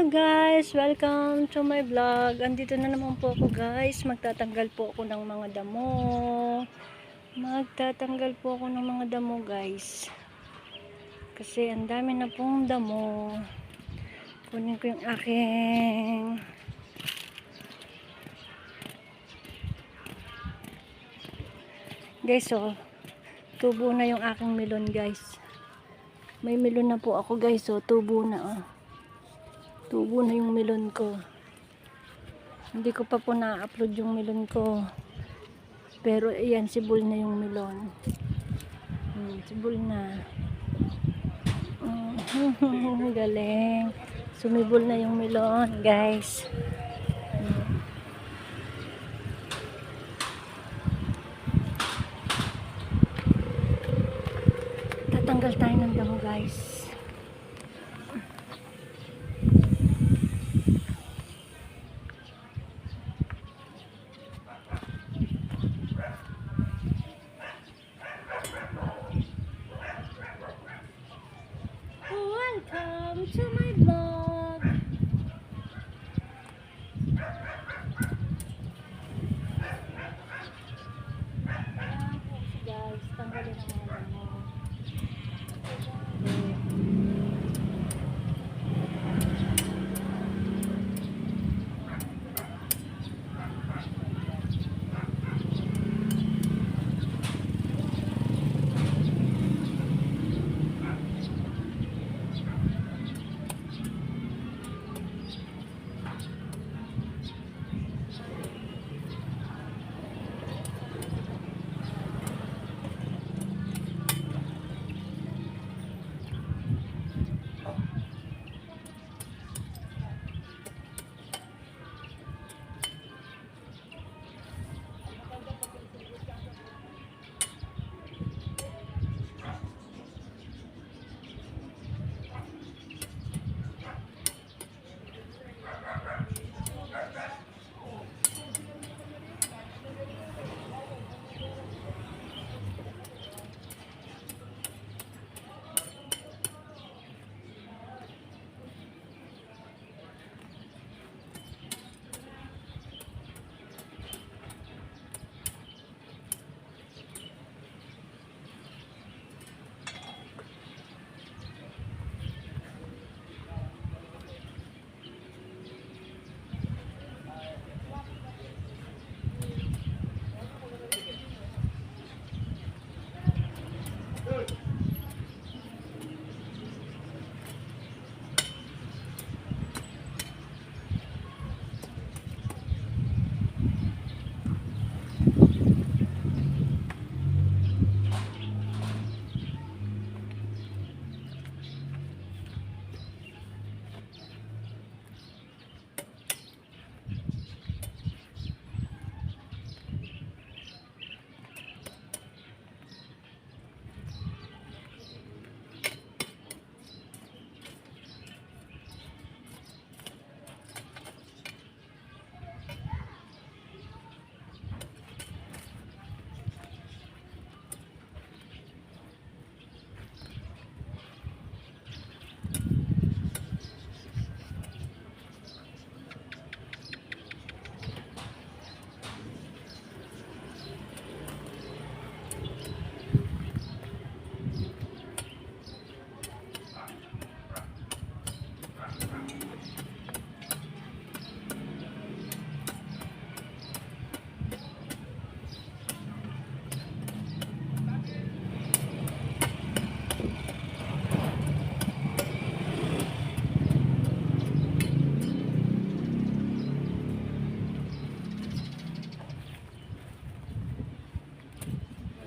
guys, welcome to my vlog. Andito na naman po ako guys. Magtatanggal po ako ng mga damo. Guys. Kasi ang dami na pong damo. Kunin ko yung aking guys, oh. Tubo na yung aking melon guys. May melon na po ako guys, oh. Tubo na, oh. Tubo na yung melon ko. Hindi ko pa po na-upload yung melon ko. Pero ayan, sibol na yung melon. Sibol na. Galing. Sumibol na yung melon, guys. Tatanggal tayo ng damo, guys. Welcome to my vlog. Ayan po guys, tanggalin ang mga damo.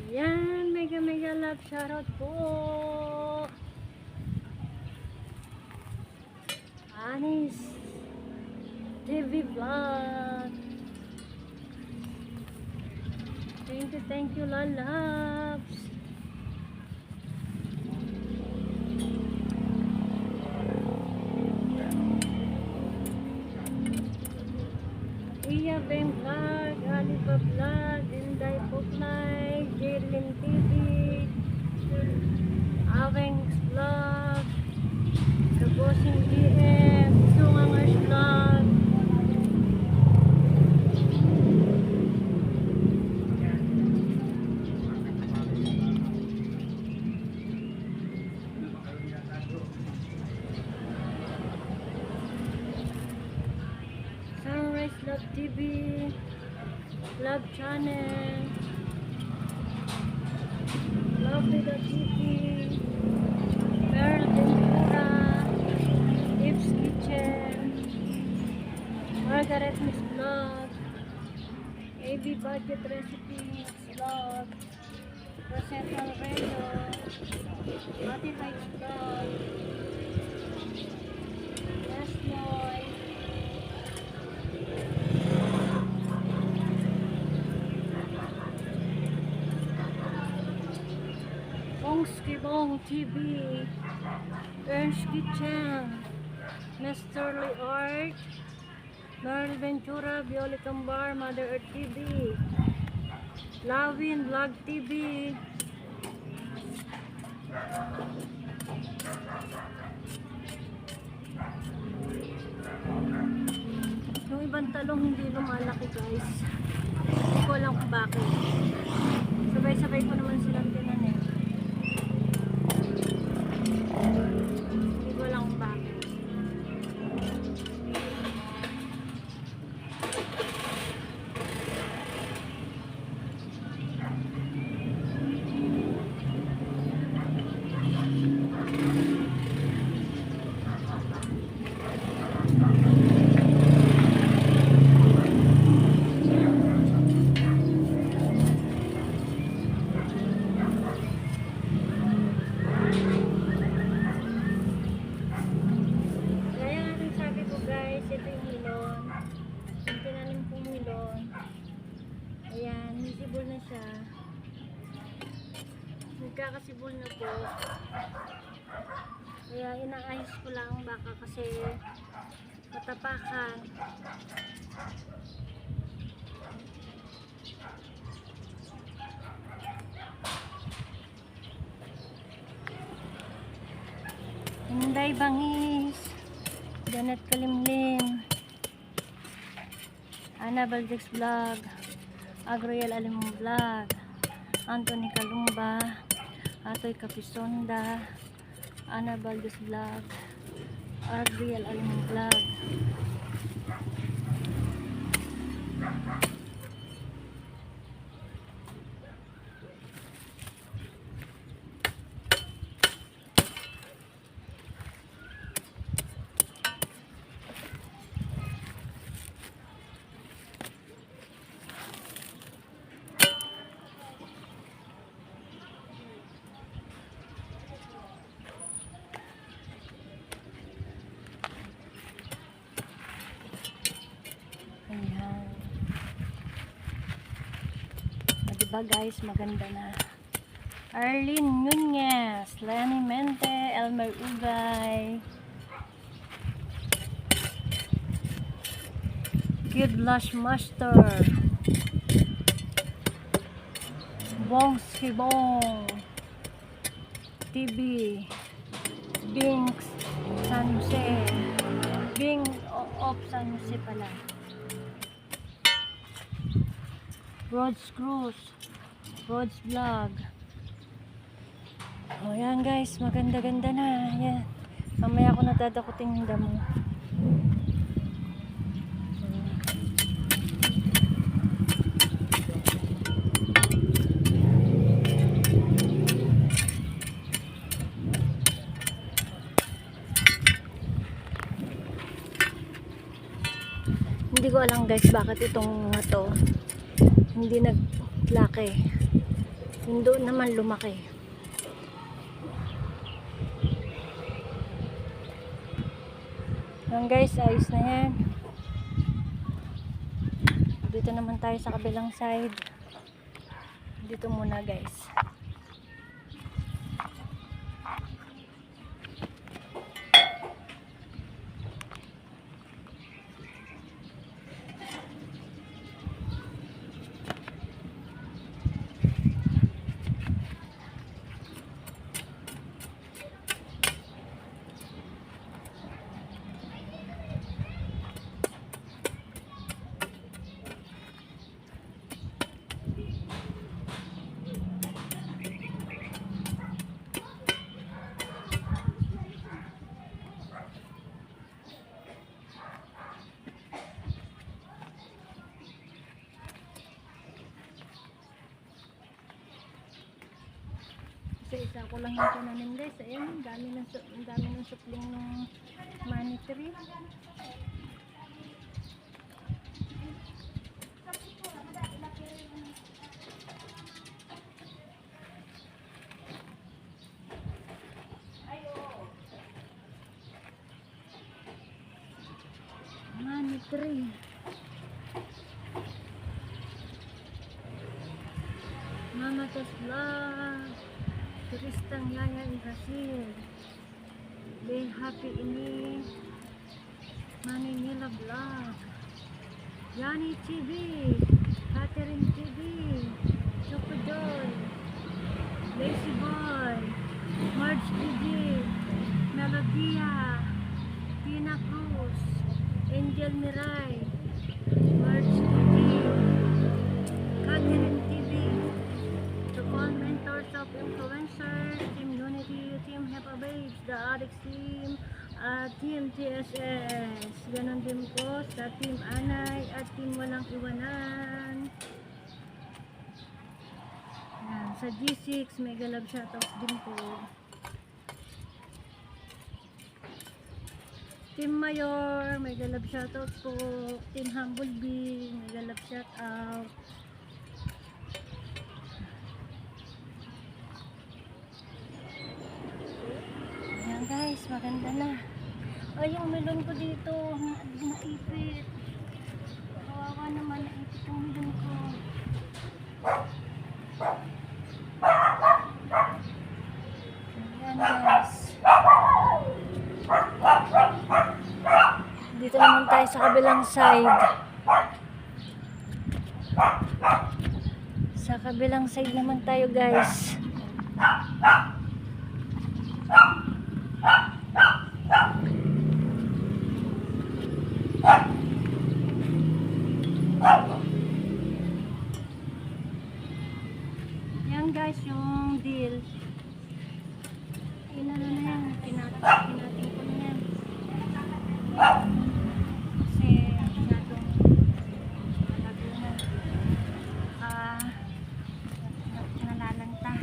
Yan, mega love shoutout po. Anis TV Vlog. Thank you, lalabs. Iya Ben Vlog, Aliba Vlog, Inday Puklay, Jerlyn TV, Aweng Vlog, Kabosing GM, Sungang TV, Love Channel, Lovely.tv, Pearl Ventura, Tips Kitchen, Margaret Miss Vlog, AB Budget Recipes Vlog, Rosetta Reno, Ate Lights Vlog, Yes Boy, Bong TV, Ernst Kitchen, Mr. Art, Merle Ventura, Violet Bar, Mother Earth TV, Lavin Vlog TV, yung ibang talong hindi lumalaki guys, hindi ko alam kung bakit, sabay-sabay ko naman silang tinanim, hindi ko alam kung bakit. Ayan, visible na siya. Nagkakasibol na po. Kaya inaayos ko lang baka kasi matapakan. Hinday Bangis, Janet Kalimlim, Ana Valdez Vlog, Agriel Alimong Vlog, Anthony Kalumba, Atoy Kapisonda, Ana Valdez Vlog, Agriel Alimong Vlog. Ayan. Diba guys, maganda na. Arlene Nunez, Lenny Mente, Elmer Ugay, Kid Blush Master, Bong Skibong TV, Binks San Jose, Bing of San Jose pala, Rod's Cruise, Rod's Vlog. O yan guys, maganda-ganda na. Yan. Mamaya ako natatakutin yung damo. Hindi ko alam guys bakit itong mga to hindi naglaki. Yung doon naman lumaki. Yan guys, ayos na yan. Dito naman tayo sa kabilang side. Dito muna guys. Isa-isa ko lang yung tinanim guys. Ayan, ang dami ng supling ng money tree. Money tree. Mama Tos Vlog. Turistang Yaya in Brazil. Be happy ini. Manila Vlog. Yani TV. Catherine TV. Choco Joy. Lazy Boy. Marge TV. Melodia. Tina Cruz. Angel Mirai. Marge TV. Catherine TV. To all mentors of influencers, Team Unity, Team Hepa Babes, The Addicts Team, Team TSS. Ganon din po sa Team Anay at Team Walang Iwanan. Yan, sa G6, mega love shoutouts din po. Team Mayor, mega love shoutouts po. Team Humblebee, mega love shoutout. Guys, maganda na. Ay, yung melon ko dito, naipit. Kawawa naman, naipit yung melon ko. Ayan guys. Dito naman tayo sa kabilang side. Sa kabilang side naman tayo guys. Yan guys, yung deal. Inano na yan, pinating ko na yan. Kasi masyadong malago na. Nalalanta.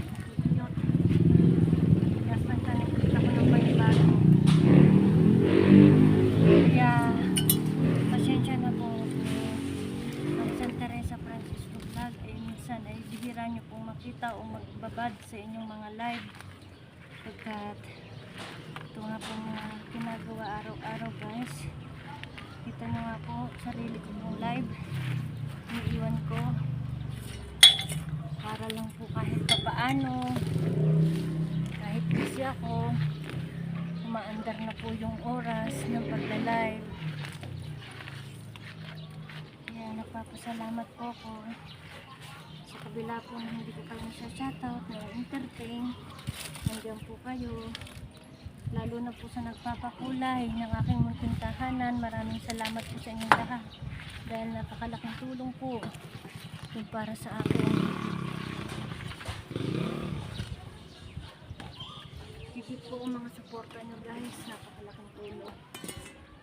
Yun. Gastan ka, nakikita ko ng panibago. Kaya, pasensya na po. Ang San Teresa Francisco Vlog ay minsan ay bihira nyo pong makita o magbabad sa inyong mga live. Pagkat ito nga po mga ginagawa araw-araw guys. Kita nyo nga po, sarili ko pong live. Iniiwan ko. Para lang po kahit papaano. Kahit busy ako. Umaandar na po yung oras ng pagla-live. Kaya nagpapasalamat po ako sa kabila po na hindi ko kayo shoutout na entertain. Nandiyan po kayo. Lalo na po sa nagpapakulay ng aking munting tahanan. Maraming salamat po sa inyong lahat. Dahil napakalaking tulong po yung para sa akin. Higit po ang mga suporta nyo guys. Napakalaking tulong.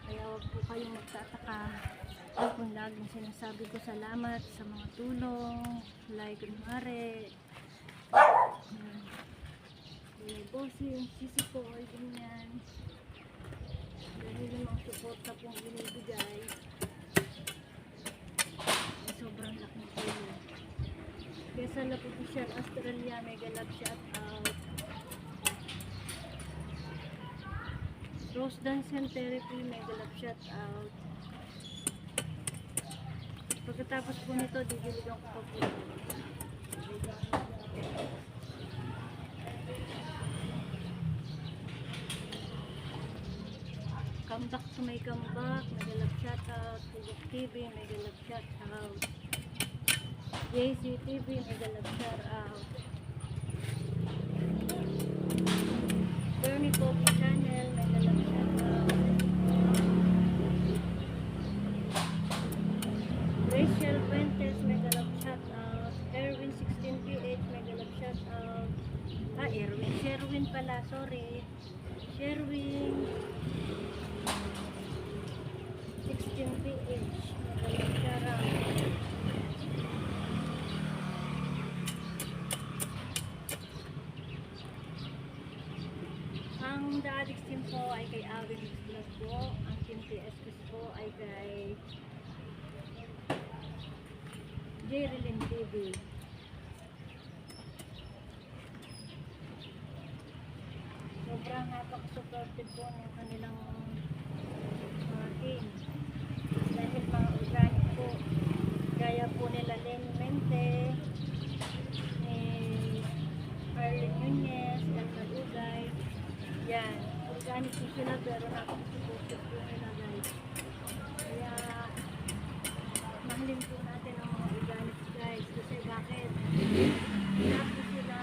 Kaya huwag po kayong magtataka kung laging sinasabi ko salamat sa mga tulong. Like kunwari. May bossing, sisi ko, ay ganyan. Dahil yung mga suporta pong binibigay, sobrang laking tulong. Kaya sa Laputisyan, Australia, mega love shout out. Rose Dance and Therapy, mega love shout out. Pagkatapos po nito, didiligan ko pa po. Come back to my comeback, mega love shout out. Tugok TV, mega love shout out. JC TV, mega love shout out. Bernie Poppy Channel, mega love shout out. Rachel Fuentes, mega love shout out. Erwin 16PH, mega love shout out. Erwin, Sherwin pala, sorry. Sherwin 16PH, mega love shout out. ay kay Jerilyn TV. Sobrang napaka-supportive po ng kanilang mga team. Dahil mga organic po, gaya po nila Lenny Mente, ni Arlene Nunez, Elmer Ugay. Yan, organic po sila pero napaka-supportive po nila guys. Kaya mahalin po natin ang mga organic guys. Kasi bakit? Wala po sila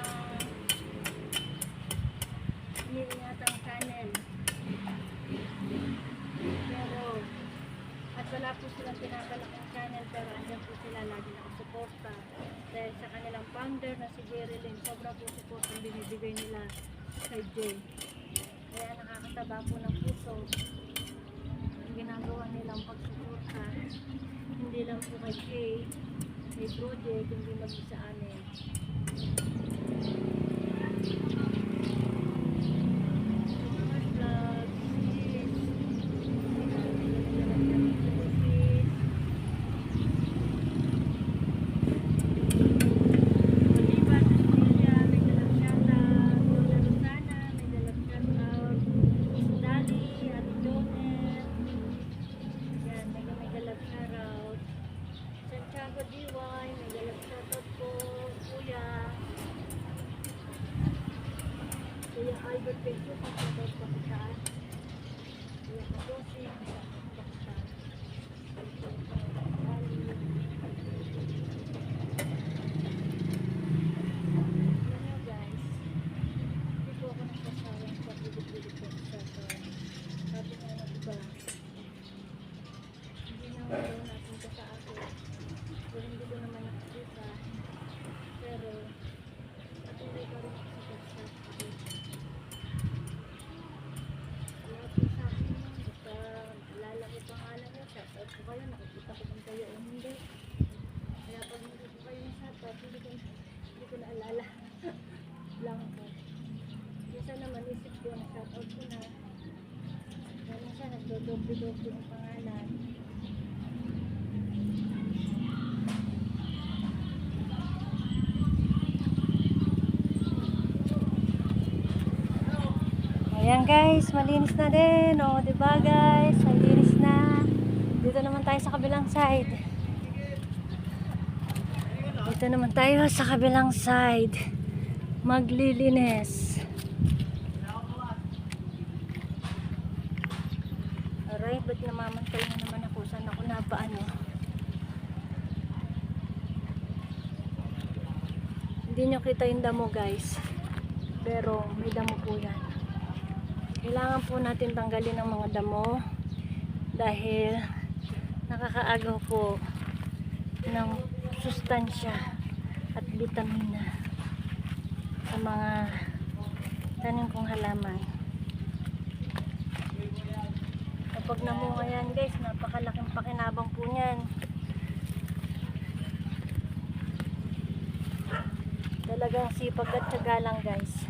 iniingatang channel. Pero at wala po silang pinakalakang channel pero andyan po sila lagi nakasuporta. Dahil sa kanilang founder na si Jerilyn, sobra po support ang binibigay nila kay Jay. Kaya nakakataba po ng puso ang ginagawa nilang pagsuporta. Hindi lang po kay Jay, kay project, hindi maging sa amin. Kuya Albert Pedro, pagkakot pa kitaan. Kuya Kadosi, pagkakot pa kitaan. Yan nga guys, hindi po ako nagkasawang sa bilig-bilig ko sa sabi nga ng iba. Hindi na ako natin ka sa ako. Pero hindi ko naman nakikita. Pero, patuloy pa rin ako sa pagsasabi. Shoutout ko kayo, nakikita ko kung kayo o hindi. Kaya pag hindi ko kayo yung shoutout, hindi ko naalala. Lang ko. Minsan naman isip ko na shoutout ko na. Kaya minsan nagdodoble-doble ang pangalan. Ayan guys, malinis na din. O, diba guys? Malinis na. Dito naman tayo sa kabilang side. Dito naman tayo sa kabilang side. Maglilinis. Aray, ba't namamantay na naman ako? Saan ako napaano? Hindi nyo kita yung damo guys. Pero may damo po yan. Kailangan po natin tanggalin ang mga damo. Dahil nakakaagaw po ng sustansya at vitamina sa mga tanim kong halaman. Kapag namunga yan guys, napakalaking pakinabang po niyan. Talagang sipag at tiyaga lang guys.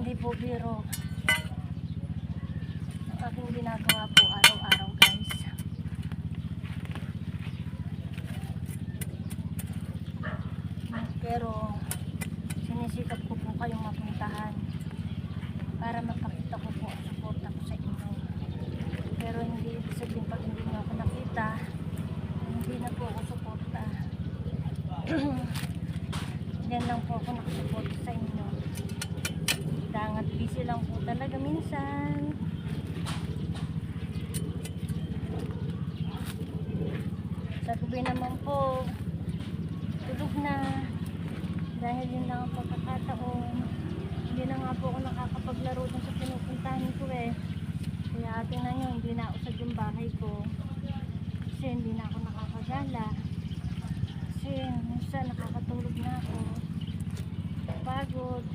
Hindi po biro ang aking ginagawa po araw-araw guys. Pero sinisikap ko po kayong mapuntahan para mapakita ko po ang suporta ko sa inyo. Pero hindi ibig sabihin pag hindi nyo ako nakita, hindi na po ako suporta. Yan lang po ako nakasuporta sa inyo. Dangat busy lang po talaga minsan. Sa gabi naman po tulog na dahil yun lang ang pagkakataon. Hindi na nga po ako nakakapaglaro dun sa pinupuntahan ko eh. Kaya tingnan nyo, hindi na usad yung bahay ko kasi hindi na ako nakakagala kasi minsan nakakatulog na ako, pagod.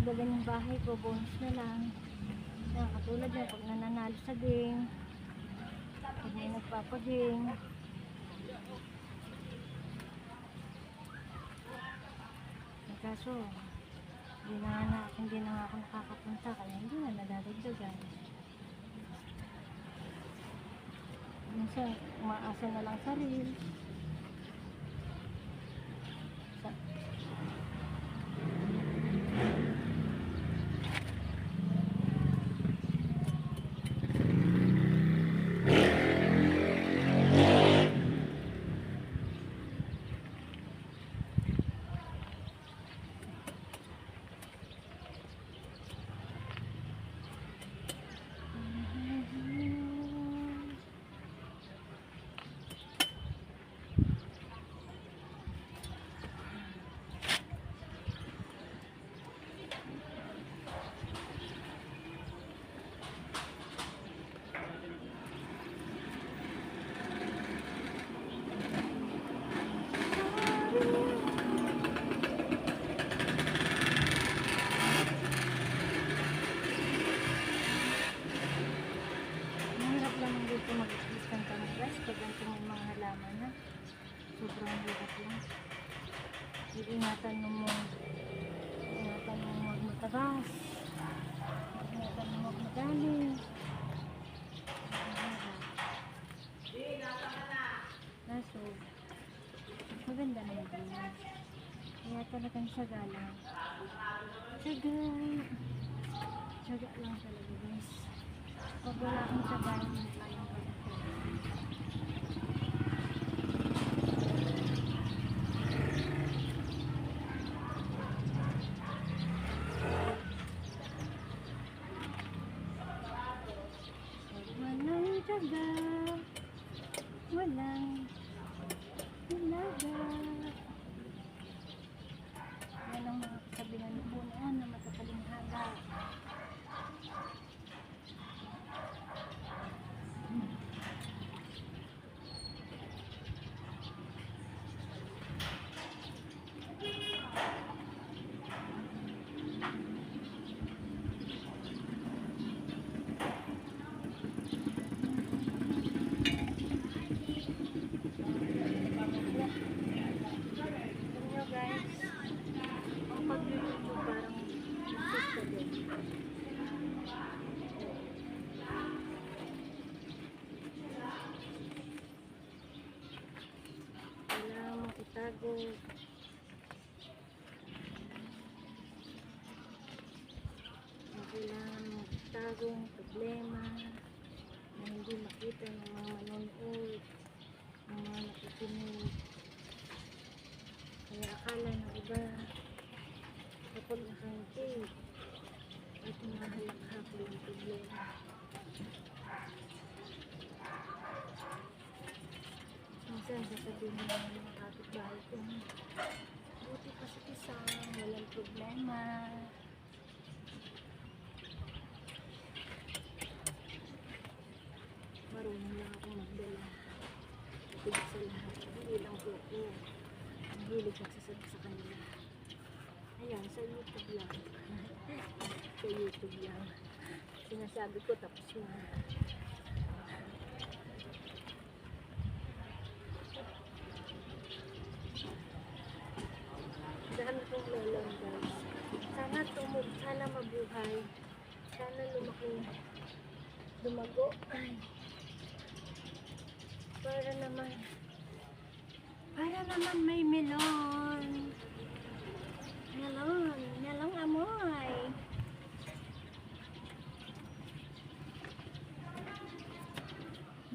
dagdagan yung bahay ko, bonus na lang. Yan, katulad yan, pag nananalo sa game, pag may nagpapagame. Kaso, hindi na nga ako nakakapunta, kaya hindi na nadadagdagan. Minsan, umaasa na lang sa reels. Mahirap naman dito mag-diskanta ng guys pag ganito may mga halaman na. Sobrang hirap lang. Iingatan mo huwag matabas. Iingatan mo huwag magaling. Kaso, maganda na yung buhay. Kaya talagang syaga lang. Syaga lang talaga guys. Pag wala kang syaga, hindi kayang gawin. Walang syaga, walang ilaga. Yan ang mga kasabihan ng punan na matataling haga. Kailangan mo itago. Kailangan mo itago ang problema na hindi makita ng mga manonood, ng mga nakikinig. Kaya akala ng iba kapag nakangiti at mahalakhak yung problema. Minsan sasabihin ng mga kapitbahay ko, buti pa sa isang walang problema. Marunong lang akong magdala. Kapag sa lahat, hindi lang po ako. Ang hilig nagsasabi sa kanila. Ayan, sa YouTube lang. Sa YouTube lang. Sinasabi ko tapos yun. Dami kong melon guys. Sana mabuhay. Sana lumaki. Lumago. Ay. Para naman may melon. Melong amoy.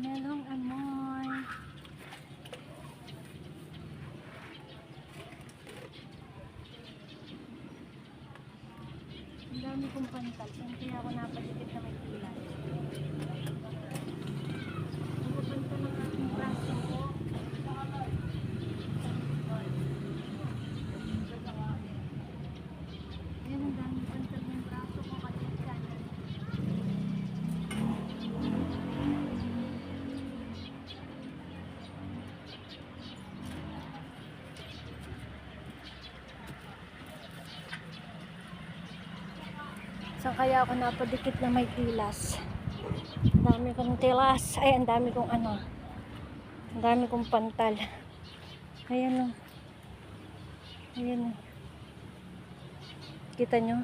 Melong amoy. Ang dami kong pantal. Kaya ako napasikip na may kilay. Napapantal ng aking braso ko. Ayan, ang daming pantal ng braso ko. Kalit-kalit. Saan kaya ako napadikit na may tilas? Ang dami kong tilas. Ay, ang dami kong ano. Ang dami kong pantal. Ayan o. Ayan o. Kita nyo?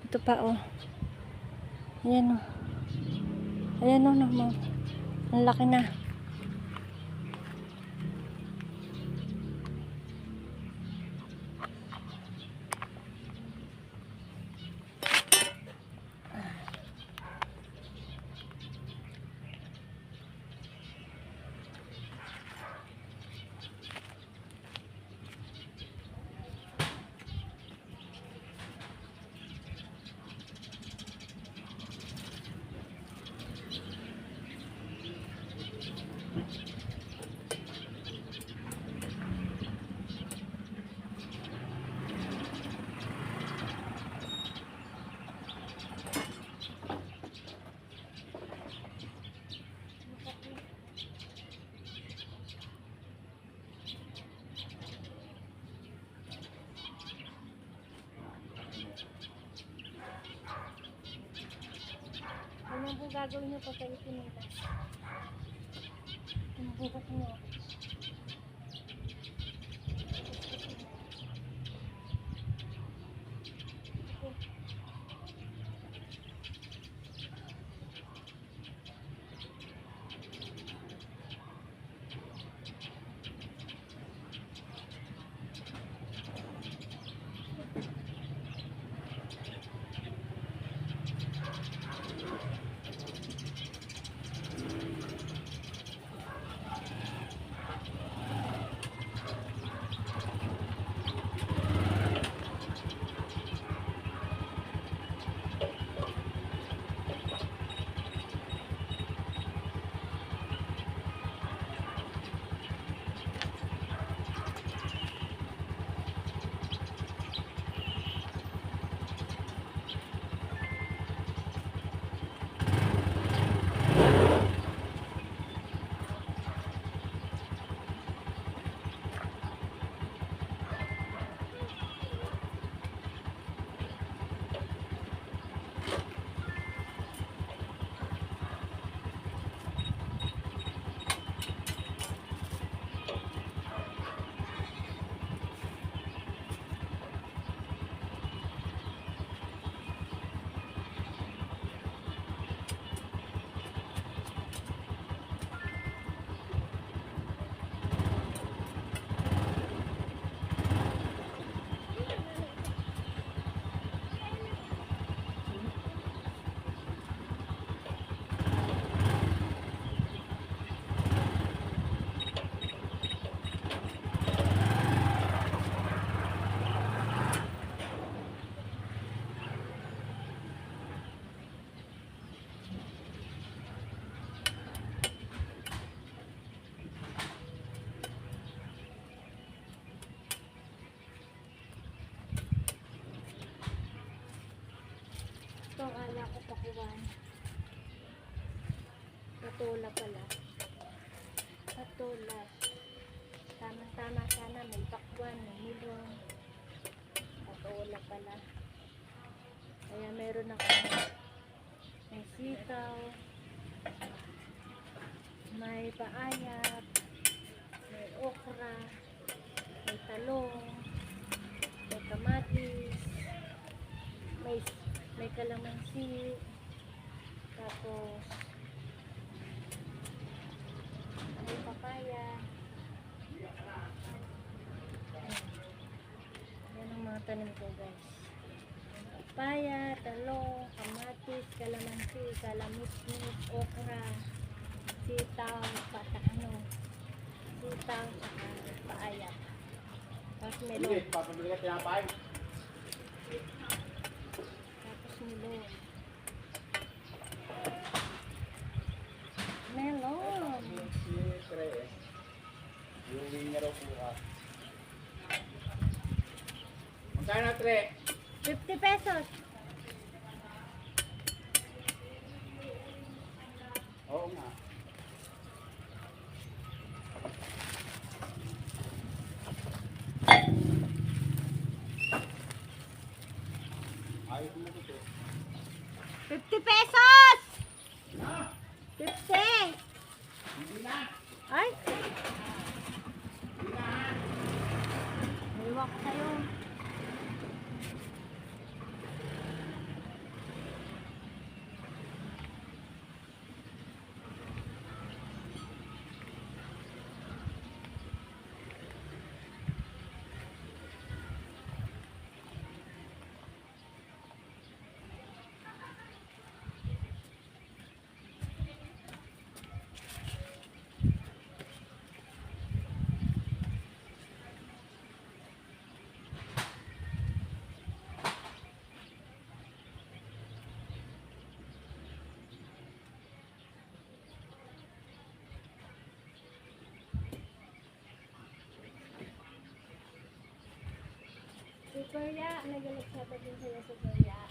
Ito pa o. Ayan o. Ayan o. Ang laki na. Ano po gagawin nyo pagkalitin nila? Ano po ba nyo? Ito ang ala ko pakuwan. Patola pala. Patola. Tama-tama sana may pakwan, may milong. Patola pala. Kaya meron ako. May sitaw. May paayat. May okra. May talong. May kamatis. May kalamansi. Tapos may papaya. Yan ang mga tanim ko, guys. Papaya, talong, kamatis, kalamansi, kalamusmus, okra, sitaw, sitaw, saka paayat. Tapos melon. Tapos melon. Melon. Yung linya raw po. Magkano na, tre? 50 pesos. Oo nga. Super ya, nag-alagsata din sa'yo Super ya.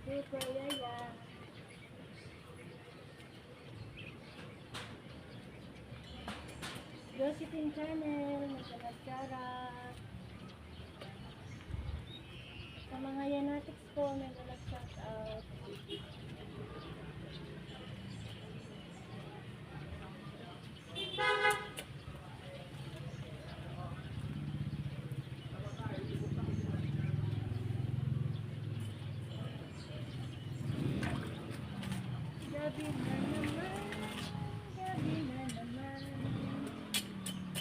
Super ya. Josephine Channel, nag-alagsara. Sa mga yanatics po, nag-alagsat out. Gabi na naman, gabi na naman,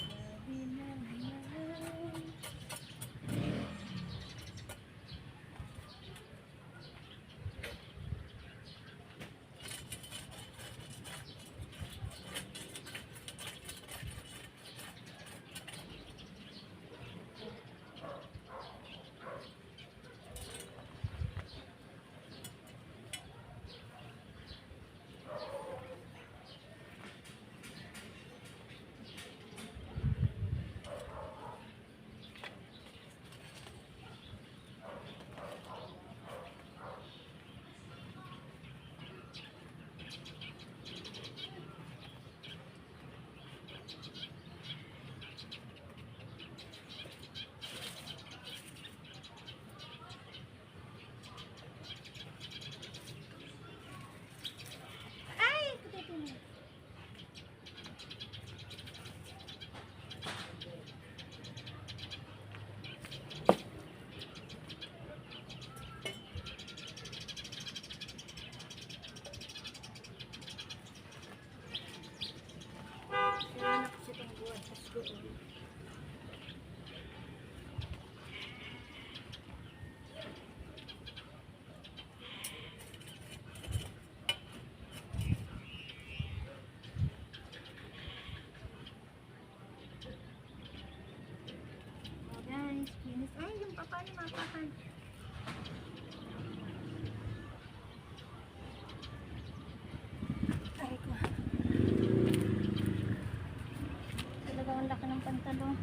gabi na naman. Kaya na kasi itong buwan sa school. Oh guys, kinis. Ay, yung papa ni mapakan. Ay ko. Talaga ang laki ng pantalon.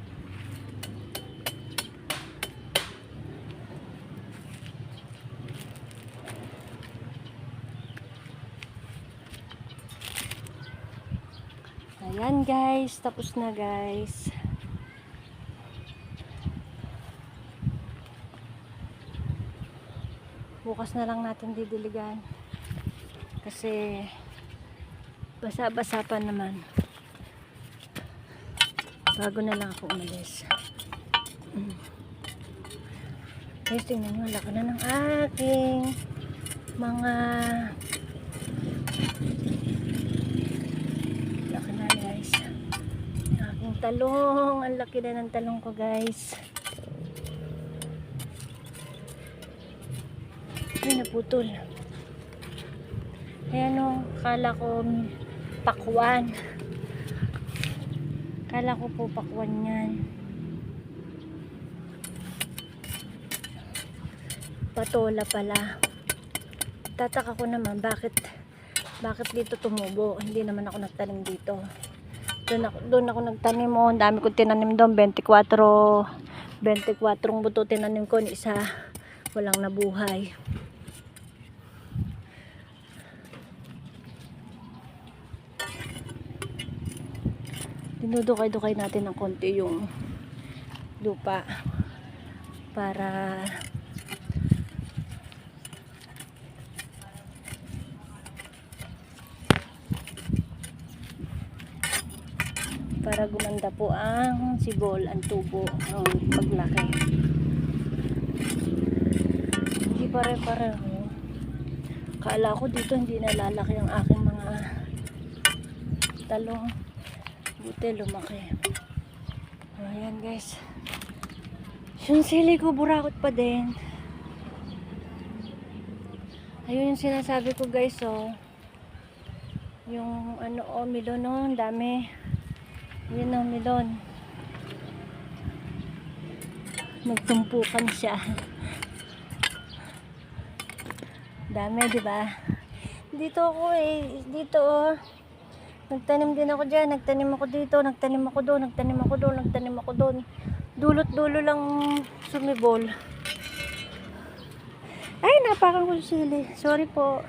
Ayan guys, tapos na guys. Bukas na lang natin didiligan. Kasi basa-basa pa naman. Bago na lang ako umalis. Guys, tingnan nyo, laki na ng aking mga laki na guys. Aking talong. Ang laki na ng talong ko guys. Ay, naputol. Ayan o, kala ko pakwan. Kala ko po pakwan yan. Patola pala. Tataka ko naman bakit dito tumubo. Hindi naman ako nagtanim dito. Doon ako nagtanim mo. Ang dami ko tinanim doon. 24 buto tinanim ko. Isa walang nabuhay. Dinudukay-dukay natin ng konti yung lupa para gumanda po ang sibol, ang tubo, ang paglaki. Hindi pare-pareho. Kala ko dito hindi nalalaki ang aking mga talong. Buti lumaki. Ayan guys. Yung sili ko burakot pa din. Ayun yung sinasabi ko guys oh. Yung ano oh, melon oh, ang dami. Yun ang melon. Nagtumpukan siya. Dami, di ba? Dito ako eh, dito oh. Nagtanim din ako diyan, nagtanim ako dito, nagtanim ako doon, nagtanim ako doon, nagtanim ako doon. Dulot-dulo lang sumibol. Ay, napakan ko yung sili. Sorry po.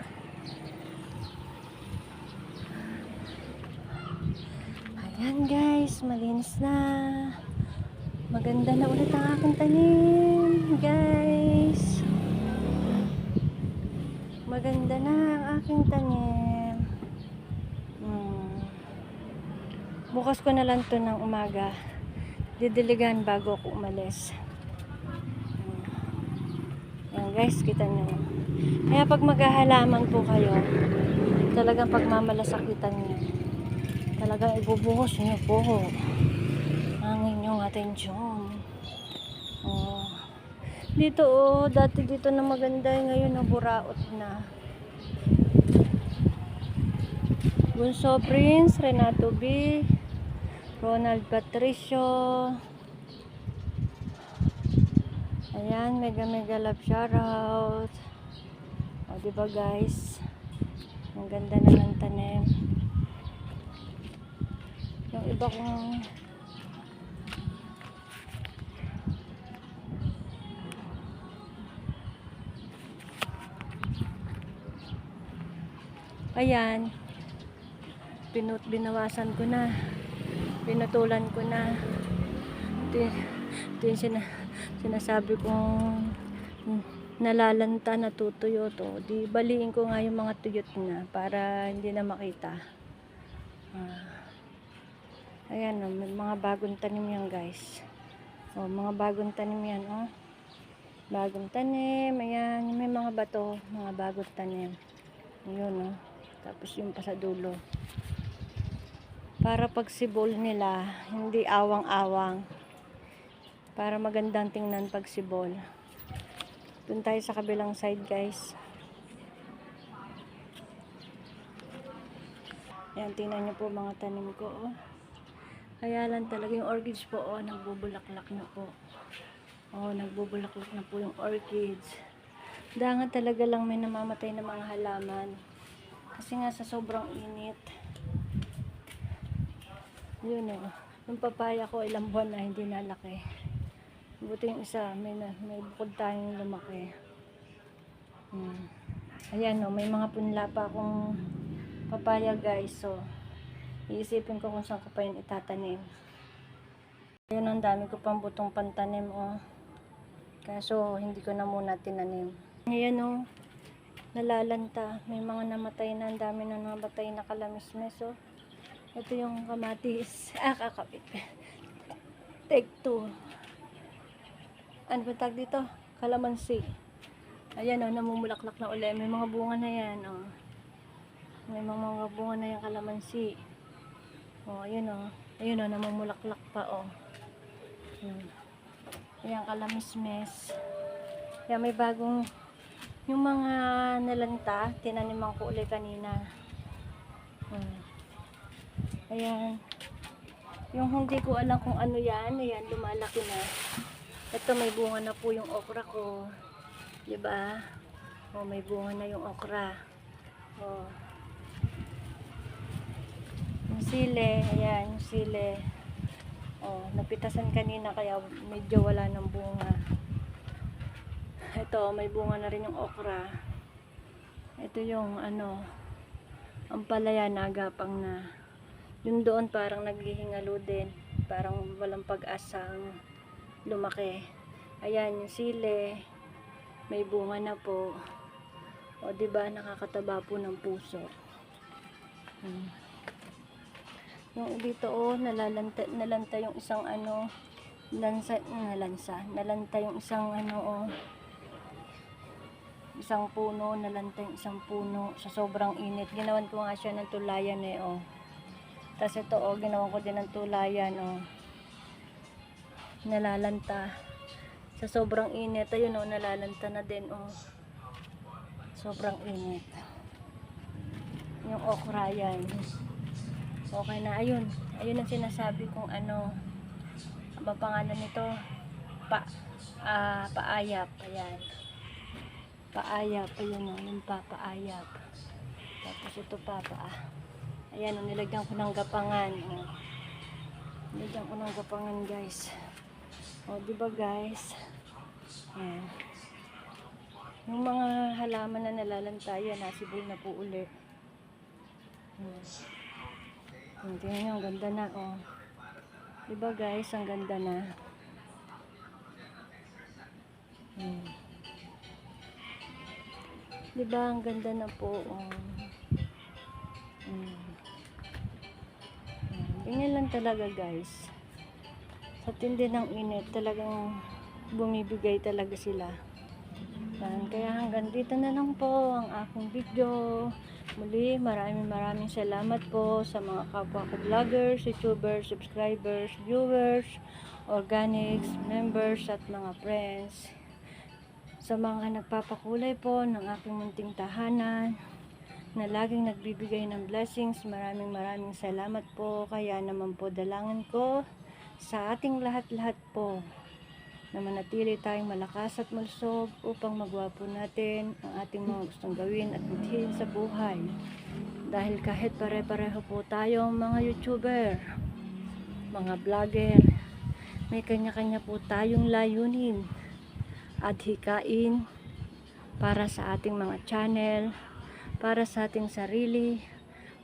Ayan guys, malinis na. Maganda na ulit ang aking tanim, guys. Maganda na ang aking tanim. Bukas ko na lang to ng umaga. Didiligan bago ako umalis. Ayan guys, kita nyo. Kaya pag maghahalaman po kayo, talagang pagmamalasakitan nyo. Talagang ibubuhos nyo po ang inyong atensyon. Dito dati dito na maganda, ngayon buraot na. Bunso Prince, Renato B, Ronald Patricio. Ayan, mega love shoutout. Diba guys? Ang ganda na ng tanim. Yung iba kong ayan, binawasan ko na, pinutulan ko na. Ito yung sinasabi kong nalalanta, natutuyo to. Di baliin ko nga yung mga tuyot na para hindi na makita. Ayan may mga bagong tanim yan guys. Mga bagong tanim yan bagong tanim. Ayan, may mga bato, mga bagong tanim. Ayun tapos yung pa sa dulo. Para pag sibol nila, hindi awang-awang. Para magandang tingnan pag sibol. Doon tayo sa kabilang side guys. Ayan, tingnan nyo po mga tanim ko. Kaya lang talaga yung orchids po, nagbubulaklak na po. Nagbubulaklak na po yung orchids. Dahil talaga lang may namamatay na mga halaman. Kasi nga sa sobrang init. Yun yung papaya ko ilang buwan na hindi nalaki. Buti yung isa, may bukod tayong lumaki. Ayan may mga punla pa akong papaya guys. So, iisipin ko kung saan ko pa yun itatanim. Ayun, ang dami ko pang butong pantanim kaso hindi ko na muna tinanim. Ayan nalalanta. May mga namatay na, ang dami na namatay na kalamismes. Ito yung kamatis. Kakapit. Take 2. Ano ba tag dito? Kalamansi. Ayan namumulaklak na ulit. May mga bunga na yan May mga bunga na yung kalamansi. Ayun ayun namumulaklak pa Ayan, kalamismes. Ayan, may bagong yung mga nalanta, tinaniman ko ulit kanina. Ayan. Yung hindi ko alam kung ano yan, ayan, lumalaki na. Ito, may bunga na po yung okra ko. Diba? May bunga na yung okra. Yung sile, ayan, yung sile. Napitasan kanina kaya medyo wala ng bunga. Ito, may bunga na rin yung okra. Ito yung ang palaya nagapang na. Yung doon parang naghihingalo din. Parang walang pag-asang lumaki. Ayan, yung sile. May bunga na po. Diba, nakakataba po ng puso. Yung dito nalanta yung isang nalanta yung isang isang puno, nalanta yung isang puno sa sobrang init. Ginawan ko nga siya ng tulayan tapos ito ginawan ko din ng tulayan nalalanta sa sobrang init. Ayun nalalanta na din sobrang init. Yung okra yan okay na. Ayun ang sinasabi kong ano pangalan nito, paayap. Ayan, paayap. Ayun yung papaayap. Tapos ito ayan nilagyan ko ng gapangan. Nilagyan ko ng gapangan guys. O, di ba guys? Ayan. Yung mga halaman na nalalantayan, nasibol na po uli. Tingnan nyo, ang ganda na, oh. Di ba guys, ang ganda na. Di ba, ang ganda na po, oh. Ganyan lang talaga guys. Sa tindi ng init, talagang bumibigay talaga sila. Kaya hanggang dito na lang po ang aking video. Muli, maraming salamat po sa mga kapwa ko vloggers, youtubers, subscribers, viewers, organics, members at mga friends. Sa mga nagpapakulay po ng aking munting tahanan na laging nagbibigay ng blessings, maraming salamat po. Kaya naman po dalangin ko sa ating lahat-lahat po na manatili tayong malakas at malusog upang magawa po natin ang ating mga gustong gawin at bithin sa buhay. Dahil kahit pare-pareho po tayong mga YouTuber, mga vlogger, may kanya-kanya po tayong layunin at hikain para sa ating mga channel, para sa ating sarili,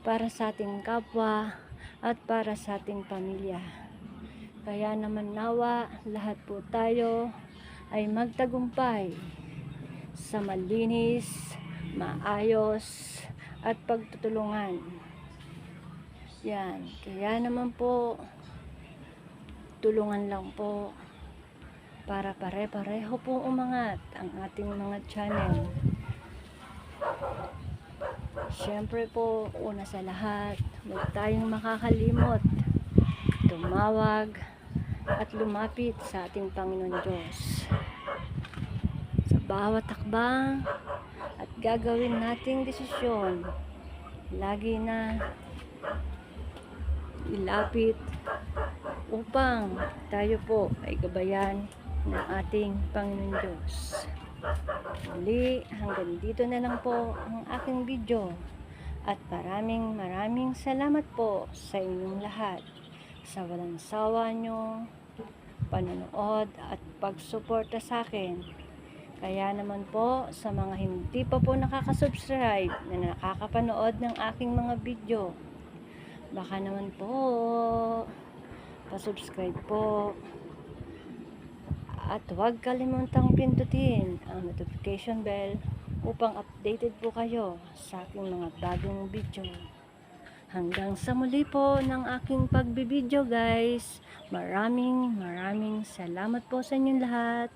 para sa ating kapwa, at para sa ating pamilya. Kaya naman nawa, lahat po tayo ay magtagumpay sa malinis, maayos, at pagtutulungan. Yan. Kaya naman po, tulungan lang po para pare-pareho po umangat ang ating mga channel. Siyempre po, una sa lahat, huwag tayong makakalimot tumawag at lumapit sa ating Panginoon Diyos sa bawat hakbang at gagawin nating desisyon. Lagi na ilapit upang tayo po ay gabayan ng ating Panginoon Diyos. Muli, hanggang dito na lang po ang aking video at maraming salamat po sa inyong lahat sa walang sawa nyo panonood at pagsuporta sa akin. Kaya naman po sa mga hindi pa po nakakasubscribe na nakakapanood ng aking mga video, baka naman po pasubscribe po at huwag kalimutang pindutin ang notification bell upang updated po kayo sa aking mga bagong video. Hanggang sa muli po ng aking pagbibideo guys. Maraming salamat po sa inyong lahat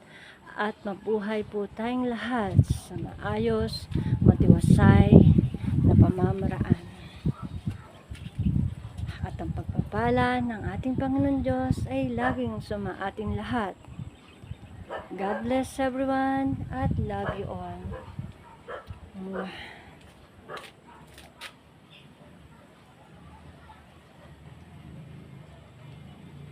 at mabuhay po tayong lahat sa maayos, matiwasay na pamamaraan. At ang pagpapala ng ating Panginoon Diyos ay laging sumaating lahat. God bless everyone at love you all.